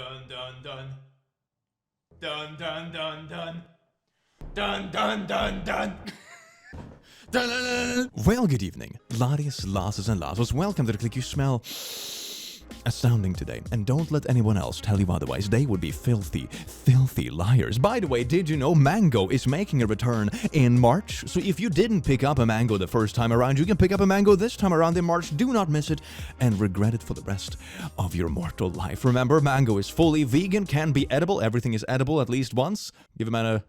dun dun dun. Dun dun dun dun. Dun dun dun dun. Well, good evening, laddies, lasses, and lasses. Welcome to the Click You Smell astounding today. And don't let anyone else tell you otherwise. They would be filthy, filthy liars. By the way, did you know mango is making a return in March? So if you didn't pick up a mango the first time around, you can pick up a mango this time around in March. Do not miss it and regret it for the rest of your mortal life. Remember, mango is fully vegan, can be edible. Everything is edible at least once. Give a man a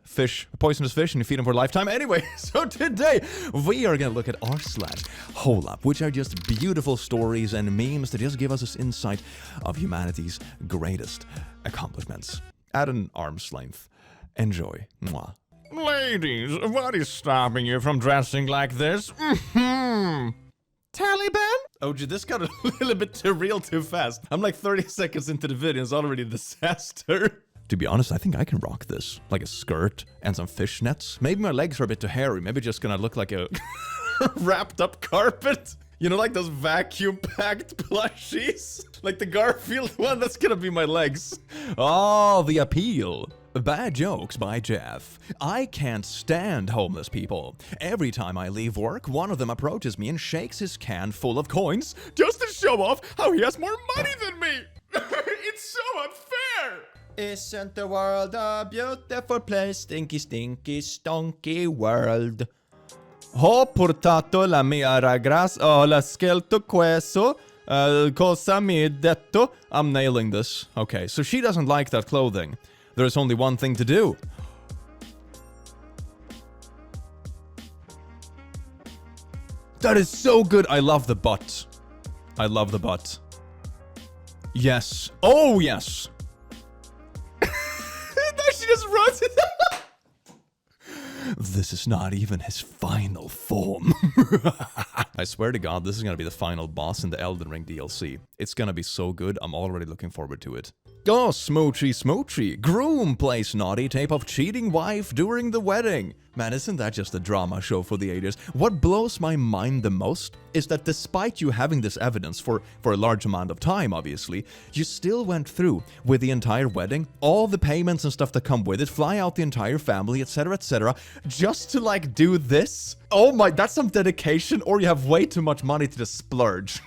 poisonous fish, and you feed him for a lifetime. Anyway, so today we are going to look at r/HolUp, which are just beautiful stories and memes that just give us this insight of humanity's greatest accomplishments at an arm's length. Enjoy. Mwah. Ladies, what is stopping you from dressing like this? Taliban? Oh, gee, this got a little bit too real too fast. I'm like 30 seconds into the video, it's already a disaster. To be honest, I think I can rock this. Like a skirt and some fishnets. Maybe my legs are a bit too hairy. Maybe just gonna look like a wrapped up carpet. You know, like those vacuum-packed plushies? Like the Garfield one? That's gonna be my legs. Oh, the appeal. Bad jokes by Jeff. I can't stand homeless people. Every time I leave work, one of them approaches me and shakes his can full of coins just to show off how he has more money than me. It's so unfair. Isn't the world a beautiful place? Stinky, stinky, stonky world. Ho portato la mia ragazza la scelto queso cosa mi detto. I'm nailing this. Okay, so she doesn't like that clothing. There's only one thing to do. That is so good. I love the butt. I love the butt. Yes. Oh, yes. She just runs it. This is not even his final form. I swear to God, this is gonna be the final boss in the Elden Ring DLC. It's gonna be so good, I'm already looking forward to it. Oh, smoochy smoochy. Groom plays naughty tape of cheating wife during the wedding. Man, isn't that just a drama show for the ages? What blows my mind the most is that despite you having this evidence for a large amount of time, obviously, you still went through with the entire wedding, all the payments and stuff that come with it, fly out the entire family, etc., just to like do this? Oh my, that's some dedication, or you have way too much money to just splurge.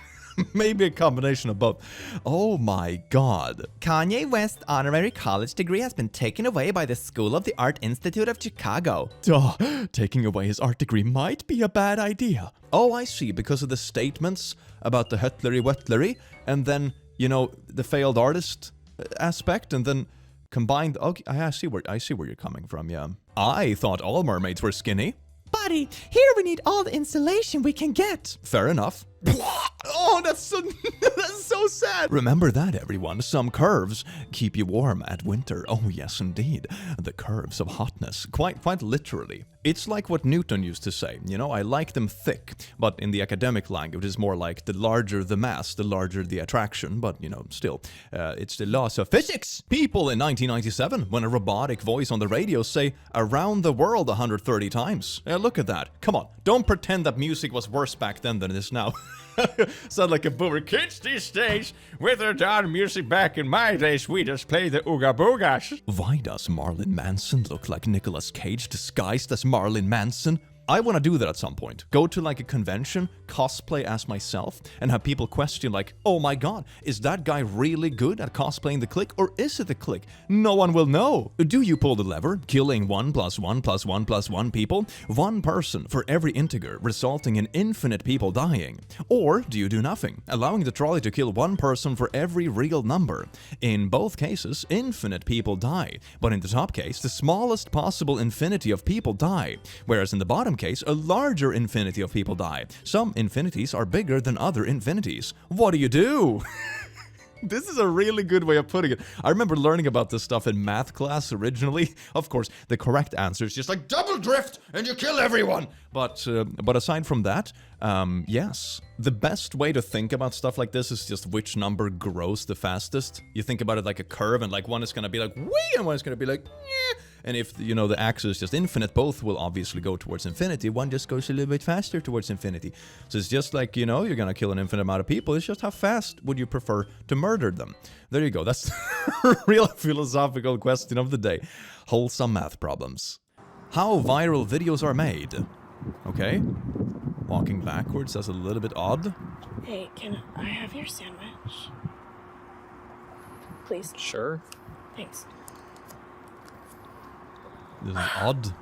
Maybe a combination of both. Oh my God. Kanye West's honorary college degree has been taken away by the School of the Art Institute of Chicago. Duh, taking away his art degree might be a bad idea. Oh, I see, because of the statements about the Hitlery-Wetlery, and then, you know, the failed artist aspect, and then combined. Okay, I see where you're coming from, yeah. I thought all mermaids were skinny. Buddy, here we need all the insulation we can get. Fair enough. Oh, that's so sad. Remember that, everyone. Some curves keep you warm at winter. Oh, yes, indeed. The curves of hotness. Quite literally. It's like what Newton used to say. You know, I like them thick. But in the academic language, it's more like the larger the mass, the larger the attraction. But, you know, still, it's the laws of physics. People in 1997, when a robotic voice on the radio say, around the world 130 times. Look at that. Come on. Don't pretend that music was worse back then than it is now. Sound like a boomer. Kids these days, withered down music back in my days, we just play the Ooga Boogas. Why does Marilyn Manson look like Nicolas Cage disguised as Marilyn Manson? I want to do that at some point. Go to like a convention, cosplay as myself, and have people question like, oh my God, is that guy really good at cosplaying the Click, or is it the Click? No one will know. Do you pull the lever, killing 1 + 1 + 1 + 1 people? One person for every integer, resulting in infinite people dying. Or do you do nothing, allowing the trolley to kill one person for every real number? In both cases, infinite people die. But in the top case, the smallest possible infinity of people die. Whereas in the bottom case, a larger infinity of people die. Some infinities are bigger than other infinities. What do you do? This is a really good way of putting it. I remember learning about this stuff in math class originally. Of course, the correct answer is just like double drift and you kill everyone. But aside from that, yes. The best way to think about stuff like this is just which number grows the fastest. You think about it like a curve, and like one is going to be like wee and one is going to be like nyeh. And if, you know, the axis is just infinite, both will obviously go towards infinity. One just goes a little bit faster towards infinity. So it's just like, you know, you're gonna kill an infinite amount of people. It's just how fast would you prefer to murder them? There you go. That's the real philosophical question of the day. Wholesome math problems. How viral videos are made. Okay. Walking backwards, that's a little bit odd. Hey, can I have your sandwich? Please? Sure. Thanks. This is odd.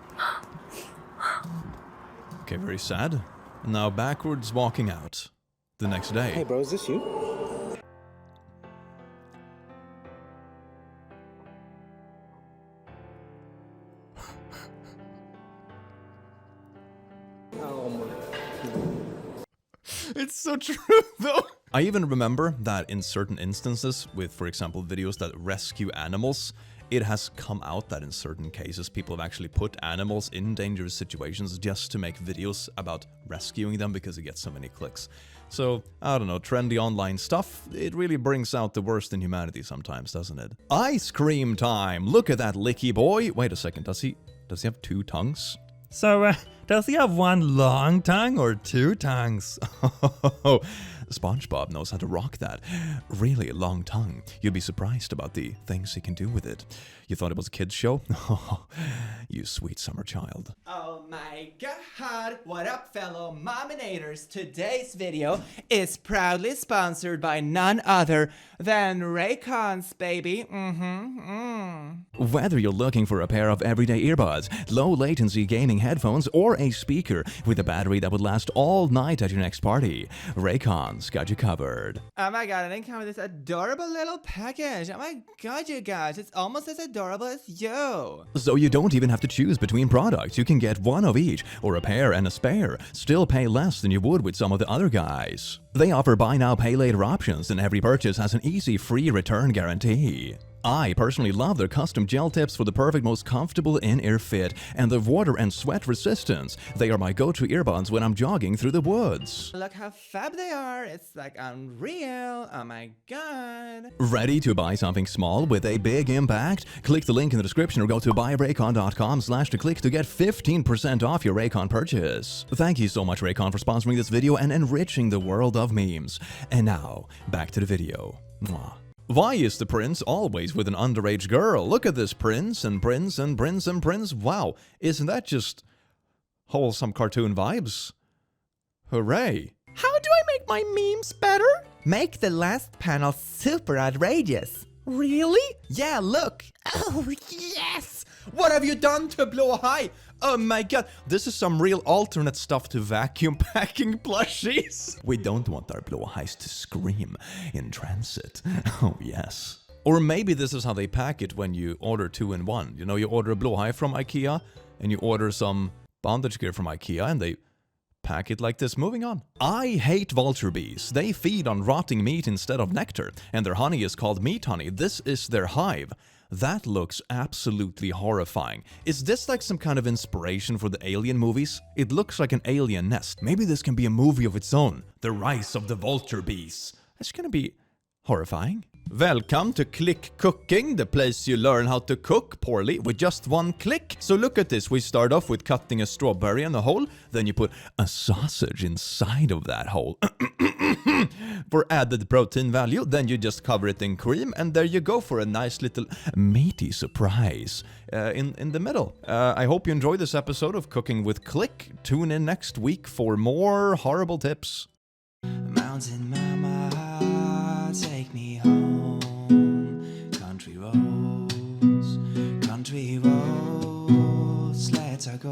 Okay, very sad. Now backwards walking out. The next day. Hey bro, is this you? Oh my. It's so true, though. I even remember that in certain instances, with, for example, videos that rescue animals, it has come out that in certain cases people have actually put animals in dangerous situations just to make videos about rescuing them because it gets so many clicks. So, I don't know, trendy online stuff, it really brings out the worst in humanity sometimes, doesn't it? Ice cream time! Look at that licky boy! Wait a second, does he have 2 tongues? So, does he have 1 long tongue or 2 tongues? Oh, SpongeBob knows how to rock that. Really long tongue. You'd be surprised about the things he can do with it. You thought it was a kid's show? You sweet summer child. Oh my god, what up fellow Mominators? Today's video is proudly sponsored by none other than Raycons, baby. Whether you're looking for a pair of everyday earbuds, low latency gaming headphones, or a speaker with a battery that would last all night at your next party, Raycons got you covered. Oh my god, and it came with this adorable little package. Oh my god, you guys, it's almost as adorable as you. So you don't even have to choose between products. You can get one of each, or a pair and a spare. Still pay less than you would with some of the other guys. They offer buy now, pay later options, and every purchase has an easy free return guarantee. I personally love their custom gel tips for the perfect, most comfortable in-ear fit, and their water and sweat resistance. They are my go-to earbuds when I'm jogging through the woods. Look how fab they are. It's like unreal. Oh my god. Ready to buy something small with a big impact? Click the link in the description or go to buyraycon.com/to-click to get 15% off your Raycon purchase. Thank you so much, Raycon, for sponsoring this video and enriching the world of memes. And now, back to the video. Mwah. Why is the prince always with an underage girl? Look at this prince and prince and prince and prince. Wow, isn't that just wholesome cartoon vibes? Hooray. How do I make my memes better? Make the last panel super outrageous. Really? Yeah, look. Oh, yes! What have you done to Blow High? Oh my god, this is some real alternate stuff to vacuum packing plushies. We don't want our Blow Highs to scream in transit. Oh yes. Or maybe this is how they pack it when you order 2 in 1. You know, you order a Blow High from IKEA and you order some bondage gear from IKEA and they pack it like this. Moving on. I hate vulture bees. They feed on rotting meat instead of nectar, and their honey is called meat honey. This is their hive. That looks absolutely horrifying. Is this like some kind of inspiration for the Alien movies? It looks like an alien nest. Maybe this can be a movie of its own. The Rise of the Vulture Bees. That's gonna be horrifying. Welcome to Click Cooking, the place you learn how to cook poorly with just 1 click. So look at this, we start off with cutting a strawberry in a hole, then you put a sausage inside of that hole. For added protein value, then you just cover it in cream, and there you go for a nice little meaty surprise in the middle. I hope you enjoy this episode of Cooking with Click. Tune in next week for more horrible tips. Mountain mama, take me home. Country roads, let's go.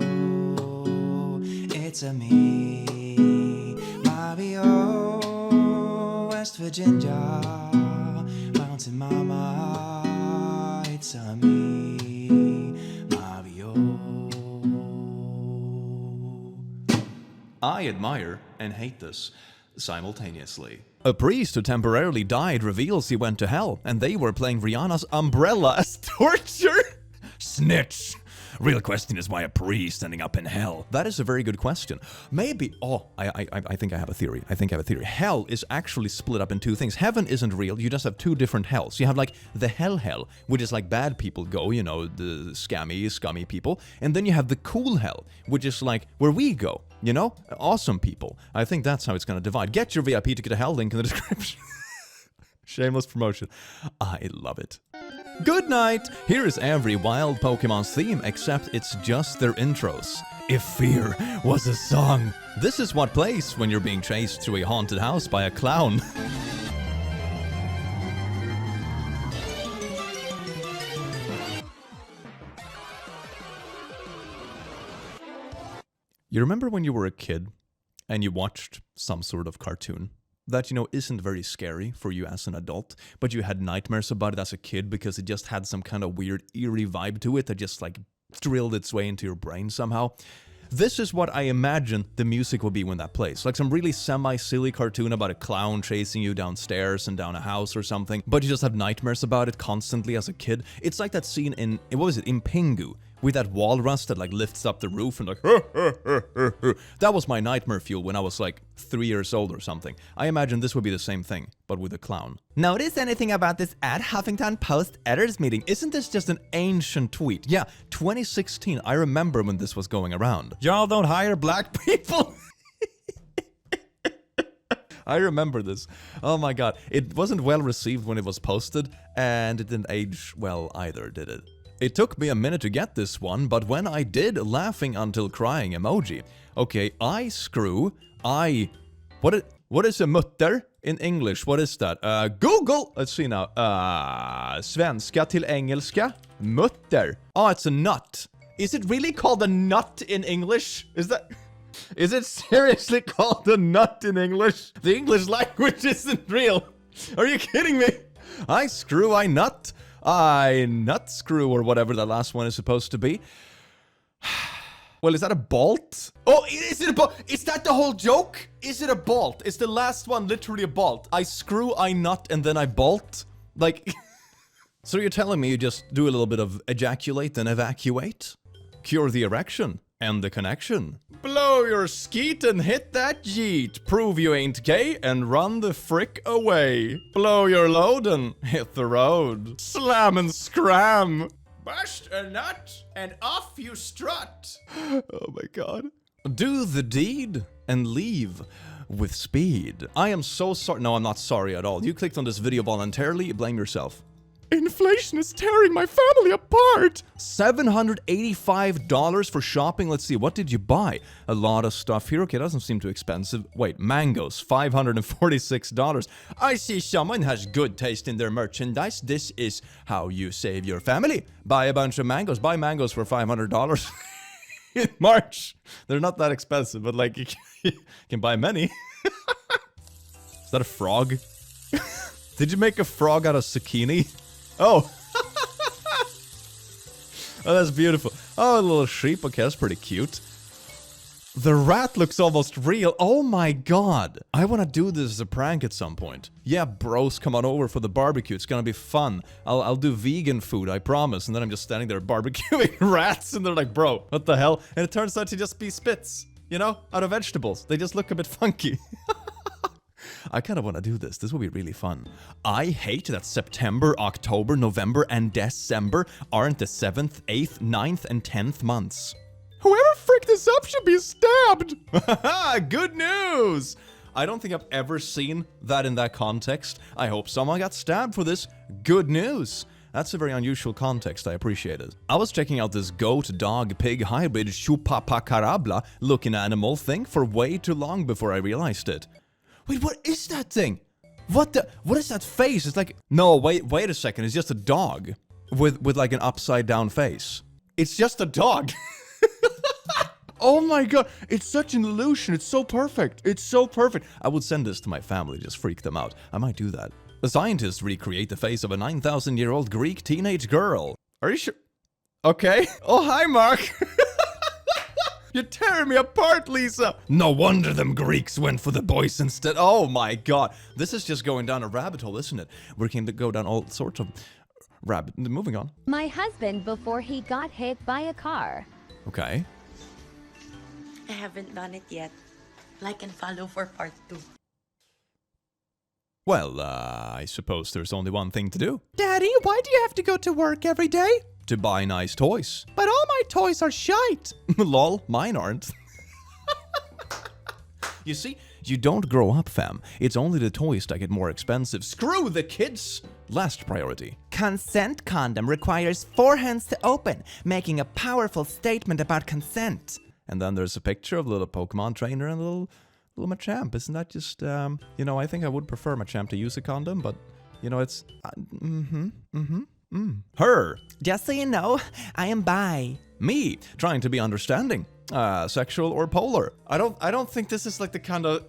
It's a me, Mario, West Virginia. Mountain mama, it's a me, Mario. I admire and hate this simultaneously. A priest who temporarily died reveals he went to hell, and they were playing Rihanna's Umbrella as torture. Snitch. Real question is why a priest ending up in hell? That is a very good question. Maybe, I think I have a theory. Hell is actually split up in two things. Heaven isn't real, you just have two different hells. You have like the hell, which is like bad people go, you know, the scummy people. And then you have the cool hell, which is like where we go, you know, awesome people. I think that's how it's gonna divide. Get your VIP ticket to hell, link in the description. Shameless promotion. I love it. Good night! Here is every wild Pokemon's theme, except it's just their intros. If fear was a song. This is what plays when you're being chased through a haunted house by a clown. You remember when you were a kid and you watched some sort of cartoon that, you know, isn't very scary for you as an adult, but you had nightmares about it as a kid because it just had some kind of weird, eerie vibe to it that just, like, drilled its way into your brain somehow? This is what I imagine the music will be when that plays. Like some really semi-silly cartoon about a clown chasing you downstairs and down a house or something, but you just have nightmares about it constantly as a kid. It's like that scene in, what was it, in Pingu, with that walrus that like lifts up the roof and like, that was my nightmare fuel when I was like 3 years old or something. I imagine this would be the same thing, but with a clown. Notice anything about this at Huffington Post editors meeting? Isn't this just an ancient tweet? Yeah, 2016, I remember when this was going around. Y'all don't hire black people. I remember this. Oh my god. It wasn't well received when it was posted, and it didn't age well either, did it? It took me a minute to get this one, but when I did, laughing until crying emoji. Okay, what is a mutter in English? What is that? Google! Let's see now. Svenska till engelska. Mutter. Oh, it's a nut. Is it really called a nut in English? Is it seriously called a nut in English? The English language isn't real. Are you kidding me? I nut. I nut screw or whatever that last one is supposed to be. Well, is that a bolt? Oh, is it a bolt? Is that the whole joke? Is it a bolt? Is the last one literally a bolt? I screw, I nut, and then I bolt? Like... So you're telling me you just do a little bit of ejaculate and evacuate? Cure the erection. End the connection. Blow your skeet and hit that yeet. Prove you ain't gay and run the frick away. Blow your load and hit the road. Slam and scram. Bust a nut and off you strut. Oh my god. Do the deed and leave with speed. I am so sorry. No, I'm not sorry at all. You clicked on this video voluntarily. Blame yourself. Inflation is tearing my family apart! $785 for shopping. Let's see, what did you buy? A lot of stuff here. Okay, doesn't seem too expensive. Wait, mangoes, $546. I see someone has good taste in their merchandise. This is how you save your family. Buy a bunch of mangoes. Buy mangoes for $500 in March. They're not that expensive, but like, you can buy many. Is that a frog? Did you make a frog out of zucchini? Oh. Oh, that's beautiful. Oh, a little sheep. Okay, that's pretty cute. The rat looks almost real. Oh my god. I want to do this as a prank at some point. Yeah, bros, come on over for the barbecue. It's gonna be fun. I'll do vegan food, I promise. And then I'm just standing there barbecuing rats, and they're like, bro, what the hell? And it turns out to just be spits, you know, out of vegetables. They just look a bit funky. I kind of want to do this. This will be really fun. I hate that September, October, November, and December aren't the 7th, 8th, 9th, and 10th months. Whoever fricked this up should be stabbed! Good news! I don't think I've ever seen that in that context. I hope someone got stabbed for this. Good news! That's a very unusual context, I appreciate it. I was checking out this goat, dog, pig hybrid chupapacarabla looking animal thing for way too long before I realized it. Wait, what is that thing? What is that face? It's like, no, wait a second. It's just a dog with like an upside down face. It's just a dog. Oh my god, it's such an illusion. It's so perfect. It's so perfect. I would send this to my family, just freak them out. I might do that. The scientists recreate the face of a 9,000-year-old Greek teenage girl. Are you sure? Okay. Oh, hi, Mark. You're tearing me apart, Lisa! No wonder them Greeks went for the boys instead. Oh my god. This is just going down a rabbit hole, isn't it? We can go down all sorts of Rabbit. Moving on. My husband before he got hit by a car. Okay. I haven't done it yet. Like and follow for part 2. Well, I suppose there's only one thing to do. Daddy, why do you have to go to work every day? To buy nice toys. But all my toys are shite. Lol, mine aren't. You see, you don't grow up, fam. It's only the toys that get more expensive. Screw the kids! Last priority. Consent condom requires 4 hands to open, making a powerful statement about consent. And then there's a picture of a little Pokemon trainer and a little Machamp. Isn't that just, you know, I think I would prefer Machamp to use a condom, but, you know, it's, Her. Just so you know, I am bi. Me, trying to be understanding. Sexual or polar. I don't think this is like the kind of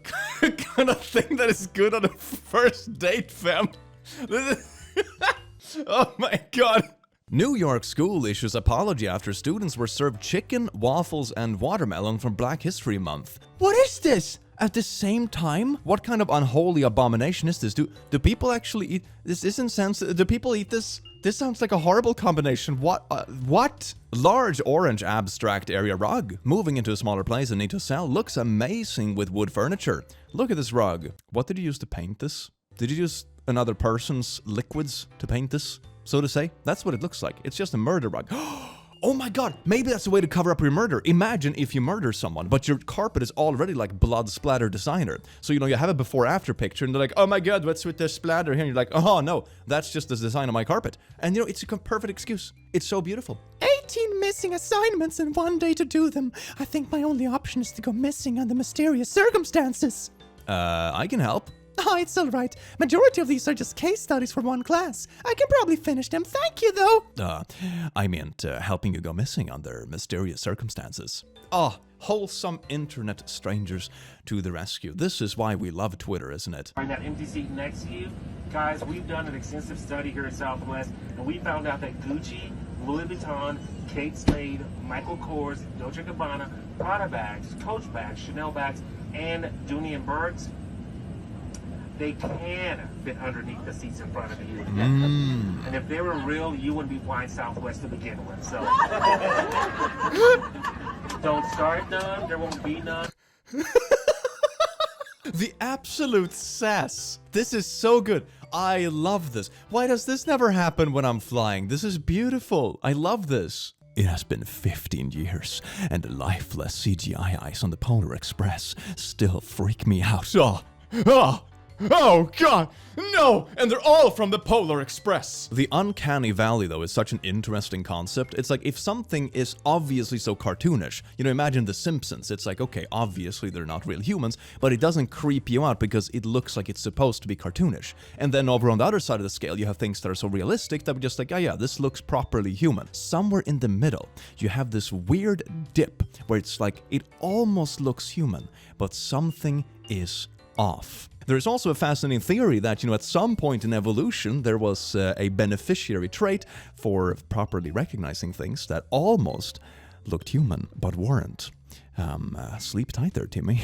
thing that is good on a first date, fam. Oh my god. New York school issues apology after students were served chicken, waffles, and watermelon for Black History Month. What is this? At the same time? What kind of unholy abomination is this? Do people actually eat this? Isn't sense. Do people eat this? This sounds like a horrible combination. What? Large orange abstract area rug. Moving into a smaller place and need to sell. Looks amazing with wood furniture. Look at this rug. What did you use to paint this? Did you use another person's liquids to paint this? So to say, that's what it looks like. It's just a murder rug. Oh my god, maybe that's a way to cover up your murder. Imagine if you murder someone, but your carpet is already like blood splatter designer. So, you know, you have a before-after picture and they're like, oh my god, what's with the splatter here? And you're like, oh no, that's just the design of my carpet. And you know, it's a perfect excuse. It's so beautiful. 18 missing assignments and 1 day to do them. I think my only option is to go missing under mysterious circumstances. I can help. Oh, it's alright. Majority of these are just case studies for 1 class. I can probably finish them. Thank you, though. I meant helping you go missing under mysterious circumstances. Oh, wholesome internet strangers to the rescue. This is why we love Twitter, isn't it? Find that empty seat next to you. Guys, we've done an extensive study here at Southwest, and we found out that Gucci, Louis Vuitton, Kate Spade, Michael Kors, Dolce & Gabbana, Prada bags, Coach bags, Chanel bags, and Dooney & Burke's, they can fit underneath the seats in front of you. And if they were real, you wouldn't be flying Southwest to begin with. So don't start none. There won't be none. The absolute sass. This is so good. I love this. Why does this never happen when I'm flying? This is beautiful. I love this. It has been 15 years, and the lifeless CGI eyes on the Polar Express still freak me out. Oh god, no! And they're all from the Polar Express! The uncanny valley, though, is such an interesting concept. It's like if something is obviously so cartoonish, you know, imagine The Simpsons. It's like, okay, obviously they're not real humans, but it doesn't creep you out because it looks like it's supposed to be cartoonish. And then over on the other side of the scale, you have things that are so realistic that we're just like, oh yeah, this looks properly human. Somewhere in the middle, you have this weird dip where it's like, it almost looks human, but something is off. There's also a fascinating theory that, you know, at some point in evolution, there was a beneficiary trait for properly recognizing things that almost looked human, but weren't. Sleep tight there, Timmy.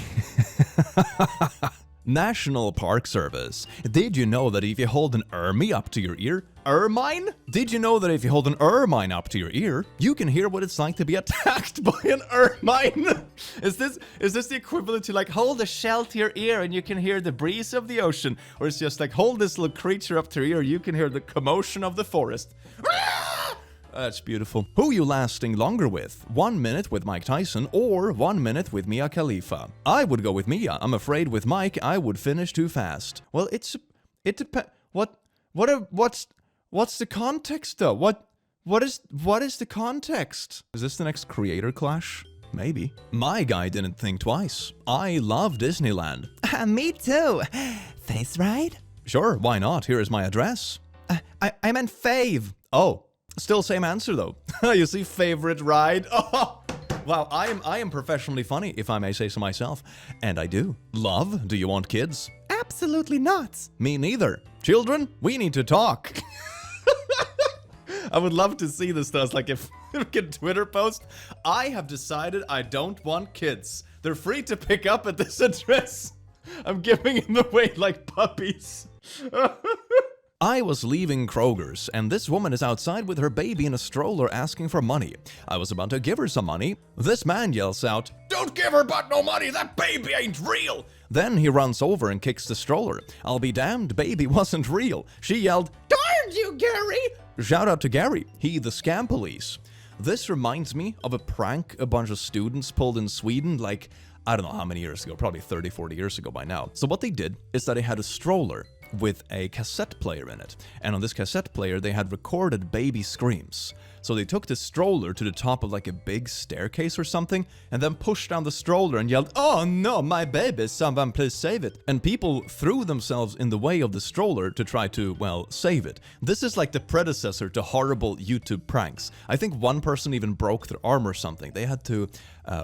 National Park Service. Did you know that if you hold an ermine up to your ear, ermine? Did you know that if you hold an ermine up to your ear, you can hear what it's like to be attacked by an ermine? Is this the equivalent to like hold a shell to your ear and you can hear the breeze of the ocean? Or it's just like hold this little creature up to your ear, you can hear the commotion of the forest. That's beautiful. Who you lasting longer with? 1 minute with Mike Tyson or 1 minute with Mia Khalifa? I would go with Mia. I'm afraid with Mike, I would finish too fast. Well, it depends. What's the context though? What is the context? Is this the next creator clash? Maybe. My guy didn't think twice. I love Disneyland. Me too. Face ride? Sure, why not? Here is my address. I meant fave. Oh. Still same answer though. You see, favorite ride. Oh, wow, I am professionally funny, if I may say so myself. And I do. Love, do you want kids? Absolutely not. Me neither. Children, we need to talk. I would love to see this though. It's like if we can Twitter post, I have decided I don't want kids. They're free to pick up at this address. I'm giving them away like puppies. I was leaving Kroger's, and this woman is outside with her baby in a stroller asking for money. I was about to give her some money. This man yells out, "Don't give her but no money, that baby ain't real!" Then he runs over and kicks the stroller. I'll be damned, baby wasn't real. She yelled, "Darn you, Gary!" Shout out to Gary, he the scam police. This reminds me of a prank a bunch of students pulled in Sweden, like, I don't know how many years ago, probably 30, 40 years ago by now. So what they did is that they had a stroller with a cassette player in it. And on this cassette player, they had recorded baby screams. So they took the stroller to the top of like a big staircase or something, and then pushed down the stroller and yelled, "Oh no, my baby, someone please save it." And people threw themselves in the way of the stroller to try to, well, save it. This is like the predecessor to horrible YouTube pranks. I think one person even broke their arm or something. They had to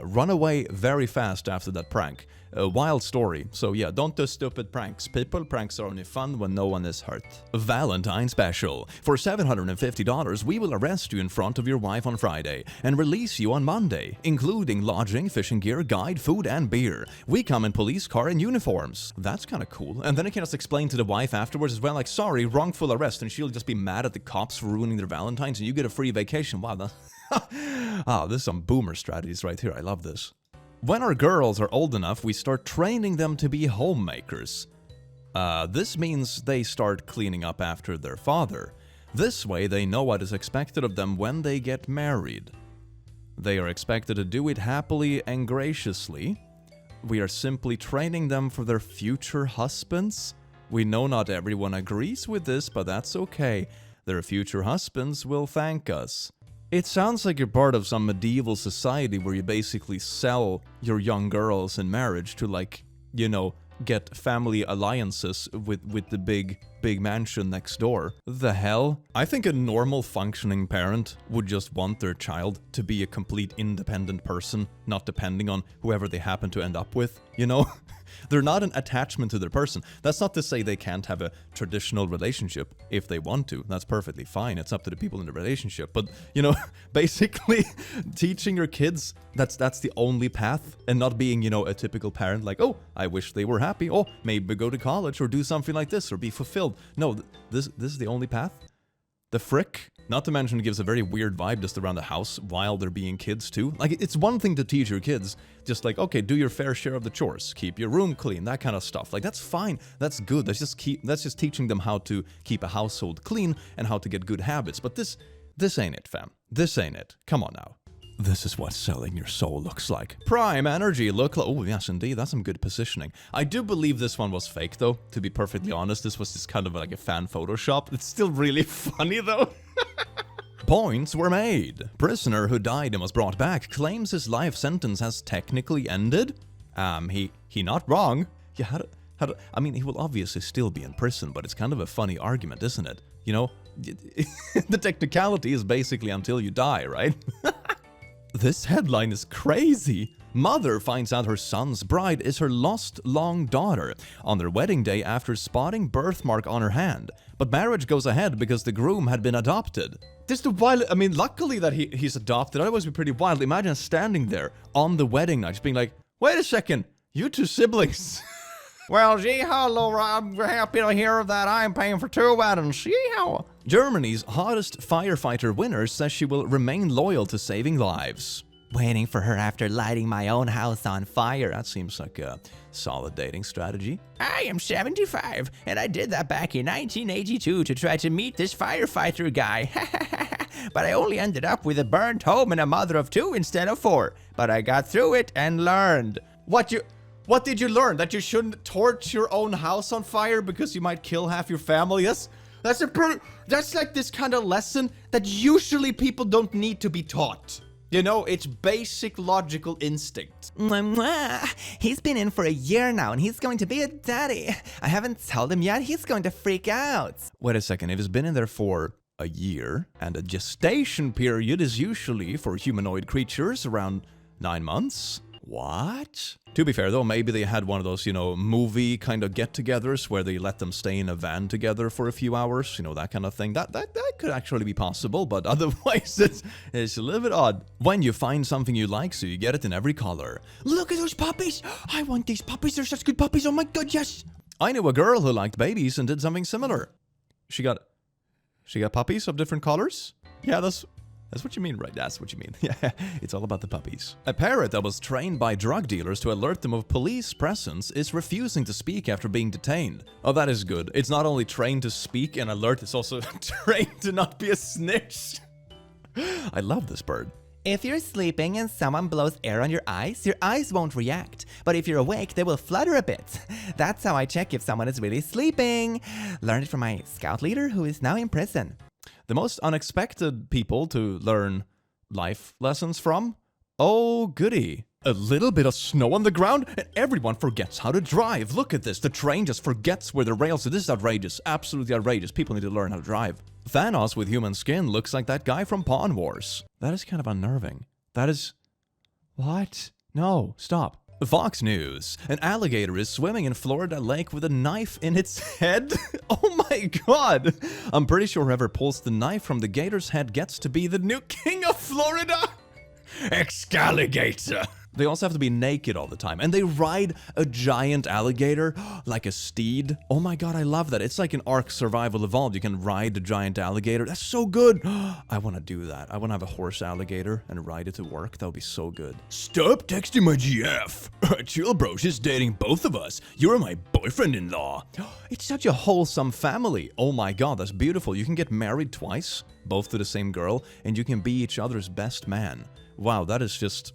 run away very fast after that prank. A wild story. So yeah, don't do stupid pranks. People, pranks are only fun when no one is hurt. Valentine special. For $750, we will arrest you in front of your wife on Friday and release you on Monday, including lodging, fishing gear, guide, food, and beer. We come in police car and uniforms. That's kind of cool. And then I can just explain to the wife afterwards as well, like, sorry, wrongful arrest, and she'll just be mad at the cops for ruining their Valentines, and you get a free vacation. Wow, that's... this is some boomer strategies right here. I love this. When our girls are old enough, we start training them to be homemakers. This means they start cleaning up after their father. This way, they know what is expected of them when they get married. They are expected to do it happily and graciously. We are simply training them for their future husbands. We know not everyone agrees with this, but that's okay. Their future husbands will thank us. It sounds like you're part of some medieval society where you basically sell your young girls in marriage to, like, you know, get family alliances with the big mansion next door. The hell? I think a normal functioning parent would just want their child to be a complete independent person, not depending on whoever they happen to end up with, you know? They're not an attachment to their person. That's not to say they can't have a traditional relationship if they want to. That's perfectly fine. It's up to the people in the relationship. But, you know, basically teaching your kids that's the only path, and not being, you know, a typical parent like, oh, I wish they were happy. Oh, maybe go to college or do something like this or be fulfilled. No, this is the only path. The frick? Not to mention it gives a very weird vibe just around the house while they're being kids too. Like, it's one thing to teach your kids, just like, okay, do your fair share of the chores, keep your room clean, that kind of stuff. Like, that's fine, that's good. That's just teaching them how to keep a household clean and how to get good habits. But this ain't it, fam. This ain't it. Come on now. This is what selling your soul looks like. Prime energy look like... Oh, yes, indeed. That's some good positioning. I do believe this one was fake, though. To be perfectly honest, this was just kind of like a fan Photoshop. It's still really funny, though. Points were made. Prisoner who died and was brought back claims his life sentence has technically ended. He not wrong. Yeah, how do... I mean, he will obviously still be in prison, but it's kind of a funny argument, isn't it? You know? The technicality is basically until you die, right? This headline is crazy. Mother finds out her son's bride is her lost long daughter on their wedding day after spotting birthmark on her hand. But marriage goes ahead because the groom had been adopted. This the wild... I mean, luckily that he's adopted. Otherwise, it would be pretty wild. Imagine standing there on the wedding night, just being like, wait a second, you two siblings. Well, gee, hello, I'm happy to hear that I'm paying for two weddings. Gee, how... Germany's hottest firefighter winner says she will remain loyal to saving lives. Waiting for her after lighting my own house on fire. That seems like a solid dating strategy. I am 75, and I did that back in 1982 to try to meet this firefighter guy. But I only ended up with a burnt home and a mother of two instead of four. But I got through it and learned. What did you learn? That you shouldn't torch your own house on fire because you might kill half your family? That's like this kind of lesson that usually people don't need to be taught. You know, it's basic logical instinct. He's been in for a year now and he's going to be a daddy. I haven't told him yet, he's going to freak out. Wait a second, if he's been in there for a year, and a gestation period is usually for humanoid creatures around 9 months? What? To be fair though, maybe they had one of those, you know, movie kind of get-togethers where they let them stay in a van together for a few hours, you know, that kind of thing. That could actually be possible, but otherwise it's a little bit odd. When you find something you like, so you get it in every color. Look at those puppies! I want these puppies, they're such good puppies, oh my god, yes! I knew a girl who liked babies and did something similar. She got puppies of different colors? Yeah, that's what you mean, right? That's what you mean. Yeah, it's all about the puppies. A parrot that was trained by drug dealers to alert them of police presence is refusing to speak after being detained. Oh, that is good. It's not only trained to speak and alert, it's also trained to not be a snitch. I love this bird. If you're sleeping and someone blows air on your eyes won't react. But if you're awake, they will flutter a bit. That's how I check if someone is really sleeping. Learned it from my scout leader, who is now in prison. The most unexpected people to learn life lessons from? Oh, goody. A little bit of snow on the ground and everyone forgets how to drive. Look at this. The train just forgets where the rails are. This is outrageous. Absolutely outrageous. People need to learn how to drive. Thanos with human skin looks like that guy from Pawn Wars. That is kind of unnerving. That is... What? No, stop. Fox News. An alligator is swimming in Florida lake with a knife in its head? Oh my god! I'm pretty sure whoever pulls the knife from the gator's head gets to be the new king of Florida! Excaligator! They also have to be naked all the time. And they ride a giant alligator like a steed. Oh my god, I love that. It's like in Ark Survival Evolved. You can ride a giant alligator. That's so good. I want to do that. I want to have a horse alligator and ride it to work. That would be so good. Stop texting my GF. Chill, bro. She's dating both of us. You're my boyfriend-in-law. It's such a wholesome family. Oh my god, that's beautiful. You can get married twice, both to the same girl, and you can be each other's best man. Wow, that is just...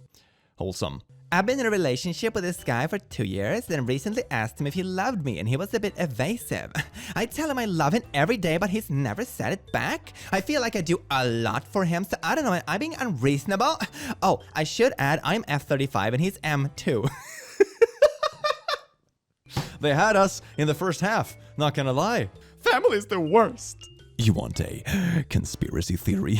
wholesome. I've been in a relationship with this guy for 2 years and recently asked him if he loved me and he was a bit evasive. I tell him I love him every day but he's never said it back. I feel like I do a lot for him, so I don't know, am I being unreasonable? Oh, I should add I'm F35 and he's M2. They had us in the first half, not gonna lie. Family's the worst. You want a conspiracy theory?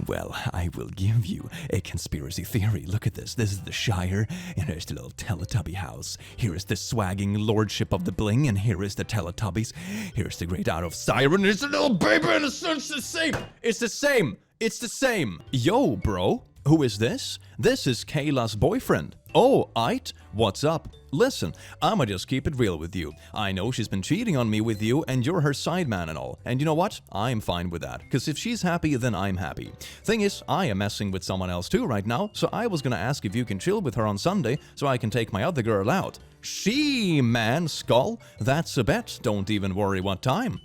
Well, I will give you a conspiracy theory. Look at this. This is the Shire, and here's the little Teletubby house. Here is the swagging lordship of the bling, and here is the Teletubbies. Here's the great out of Siren. There's a little baby, and it's the same. It's the same. It's the same. Yo, bro. Who is this? This is Kayla's boyfriend. Oh, Ite, what's up? Listen, I'ma just keep it real with you. I know she's been cheating on me with you, and you're her sideman and all. And you know what? I'm fine with that. Because if she's happy, then I'm happy. Thing is, I am messing with someone else too right now, so I was gonna ask if you can chill with her on Sunday, so I can take my other girl out. She, man, Skull. That's a bet. Don't even worry what time.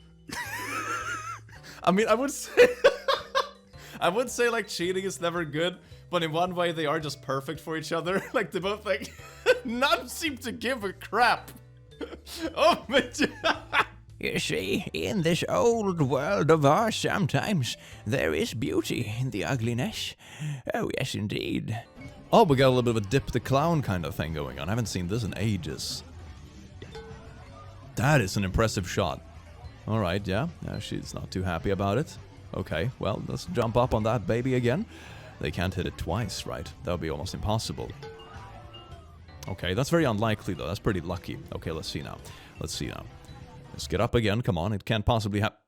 I mean, I would say... I would say, like, cheating is never good, but in one way they are just perfect for each other. Like, they both, like, none seem to give a crap. Oh, my god. You see, in this old world of ours, sometimes there is beauty in the ugliness. Oh, yes, indeed. Oh, we got a little bit of a Dip the Clown kind of thing going on. I haven't seen this in ages. That is an impressive shot. All right, yeah. She's not too happy about it. Okay, well, let's jump up on that baby again. They can't hit it twice, right? That would be almost impossible. Okay, that's very unlikely, though. That's pretty lucky. Okay, let's see now. Let's see now. Let's get up again. Come on, it can't possibly happen.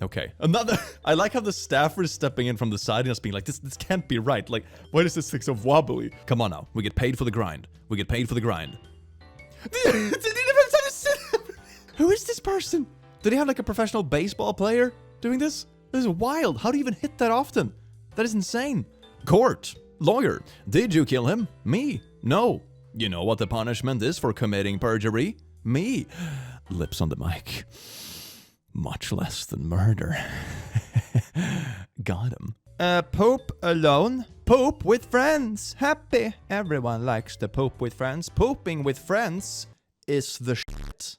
Okay, another... I like how the staffer is stepping in from the side and just being like, this can't be right. Like, why is this thing so wobbly? Come on now. We get paid for the grind. We get paid for the grind. Who is this person? Did he have like a professional baseball player doing this? This is wild. How do you even hit that often? That is insane. Court. Lawyer. Did you kill him? Me. No. You know what the punishment is for committing perjury? Me. Lips on the mic. Much less than murder. Got him. Poop alone, poop with friends. Happy. Everyone likes to poop with friends. Pooping with friends is the shit.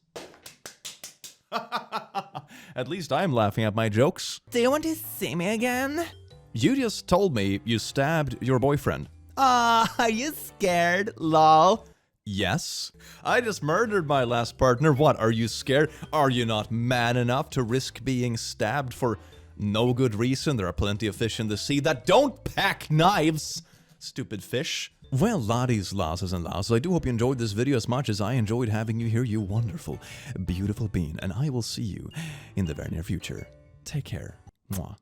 At least I'm laughing at my jokes. Do you want to see me again? You just told me you stabbed your boyfriend. Are you scared, lol? Yes. I just murdered my last partner. What, are you scared? Are you not man enough to risk being stabbed for no good reason? There are plenty of fish in the sea that don't pack knives. Stupid fish. Well, laddies, lasses, and lasses, I do hope you enjoyed this video as much as I enjoyed having you here, you wonderful, beautiful being, and I will see you in the very near future. Take care. Mwah.